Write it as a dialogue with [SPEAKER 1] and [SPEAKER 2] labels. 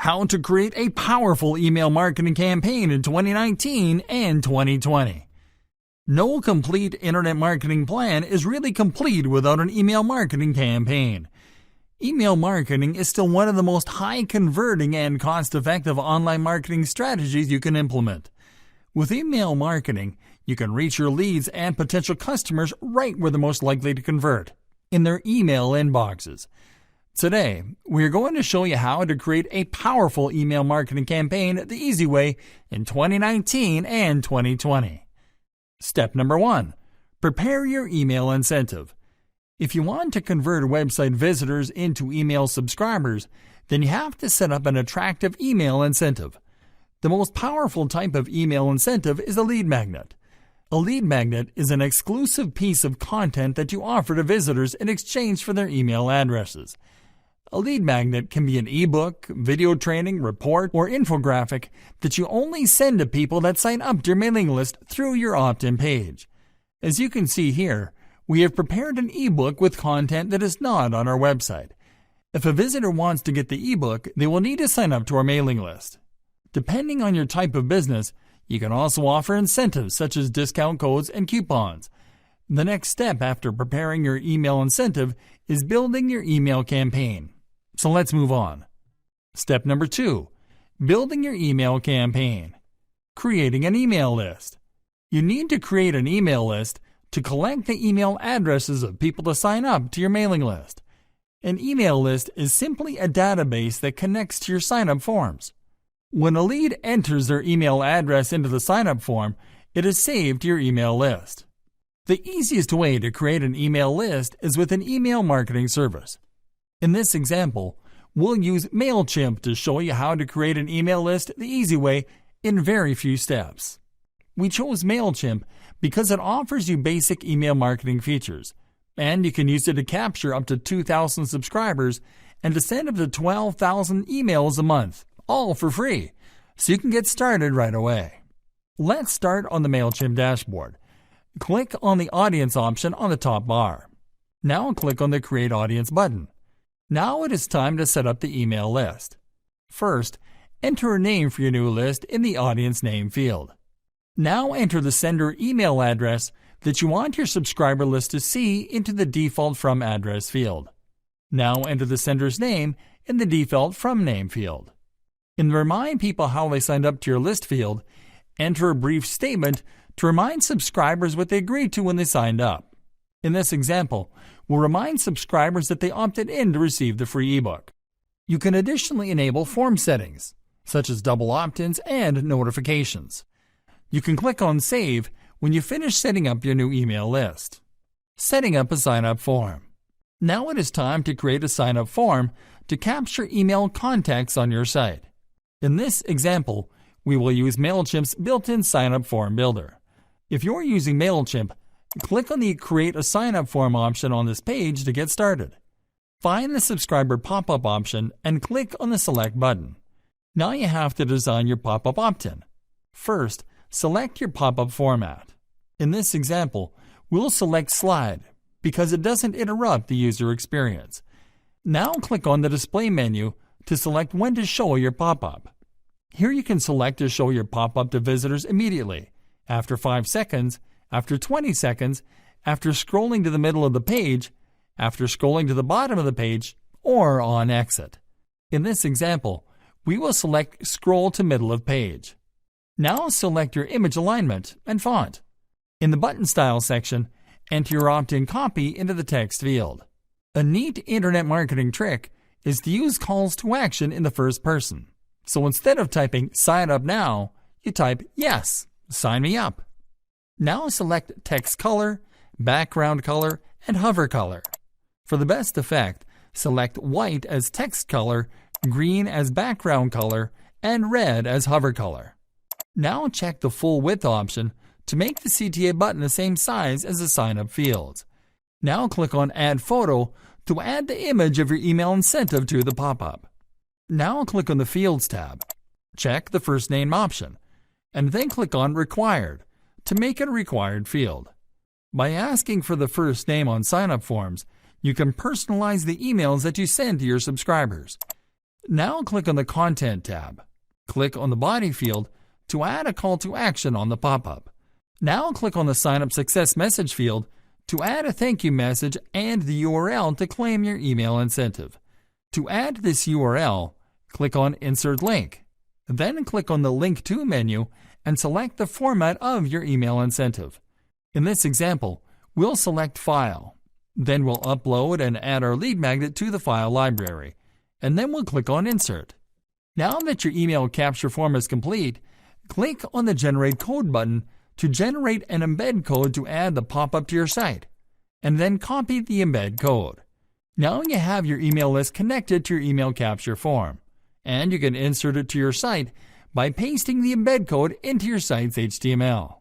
[SPEAKER 1] how to create a powerful email marketing campaign in 2019 and 2020. No complete internet marketing plan is really complete without an email marketing campaign. Email marketing is still one of the most high-converting and cost-effective online marketing strategies you can implement. With email marketing, you can reach your leads and potential customers right where they're most likely to convert, in their email inboxes. Today, we are going to show you how to create a powerful email marketing campaign the easy way in 2019 and 2020. Step number 1. Prepare your email incentive. If you want to convert website visitors into email subscribers, then you have to set up an attractive email incentive. The most powerful type of email incentive is a lead magnet. A lead magnet is an exclusive piece of content that you offer to visitors in exchange for their email addresses. A lead magnet can be an ebook, video training, report, or infographic that you only send to people that sign up to your mailing list through your opt-in page. As you can see here, we have prepared an ebook with content that is not on our website. If a visitor wants to get the ebook, they will need to sign up to our mailing list. Depending on your type of business, you can also offer incentives such as discount codes and coupons. The next step after preparing your email incentive is building your email campaign. So let's move on. Step number 2. Building your email campaign. Creating an email list. You need to create an email list to collect the email addresses of people to sign up to your mailing list. An email list is simply a database that connects to your sign-up forms. When a lead enters their email address into the sign-up form, it is saved to your email list. The easiest way to create an email list is with an email marketing service. In this example, we'll use MailChimp to show you how to create an email list the easy way in very few steps. We chose MailChimp because it offers you basic email marketing features, and you can use it to capture up to 2,000 subscribers and to send up to 12,000 emails a month, all for free, so you can get started right away. Let's start on the MailChimp dashboard. Click on the Audience option on the top bar. Now click on the Create Audience button. Now it is time to set up the email list. First, enter a name for your new list in the Audience Name field. Now enter the sender email address that you want your subscriber list to see into the Default From Address field. Now enter the sender's name in the Default From Name field. In the Remind People How They Signed Up to Your List field, enter a brief statement to remind subscribers what they agreed to when they signed up. In this example, we'll remind subscribers that they opted in to receive the free ebook. You can additionally enable form settings, such as double opt-ins and notifications. You can click on Save when you finish setting up your new email list. Setting up a sign-up form. Now it is time to create a sign-up form to capture email contacts on your site. In this example, we will use MailChimp's built-in sign-up form builder. If you're using MailChimp, click on the Create a Sign-up Form option on this page to get started. Find the subscriber pop-up option and click on the Select button. Now you have to design your pop-up opt-in. First, select your pop-up format. In this example, we'll select Slide because it doesn't interrupt the user experience. Now click on the Display menu to select when to show your pop-up. Here you can select to show your pop-up to visitors immediately, after 5 seconds, after 20 seconds, after scrolling to the middle of the page, after scrolling to the bottom of the page, or on exit. In this example, we will select Scroll to Middle of Page. Now select your image alignment and font. In the Button Style section, enter your opt-in copy into the text field. A neat internet marketing trick is to use calls to action in the first person. So instead of typing "Sign up now," you type "Yes, sign me up." Now select Text Color, Background Color, and Hover Color. For the best effect, select white as text color, green as background color, and red as hover color. Now check the full width option to make the CTA button the same size as the sign-up fields. Now click on Add Photo to add the image of your email incentive to the pop-up. Now click on the Fields tab. Check the first name option, and then click on Required to make it a required field. By asking for the first name on sign-up forms, you can personalize the emails that you send to your subscribers. Now click on the Content tab. Click on the body field to add a call to action on the pop-up. Now click on the Sign Up Success message field to add a thank you message and the URL to claim your email incentive. To add this URL, click on Insert Link. Then click on the Link To menu and select the format of your email incentive. In this example, we'll select File. Then we'll upload and add our lead magnet to the file library. And then we'll click on Insert. Now that your email capture form is complete, click on the Generate Code button to generate an embed code to add the pop-up to your site, and then copy the embed code. Now you have your email list connected to your email capture form, and you can insert it to your site by pasting the embed code into your site's HTML.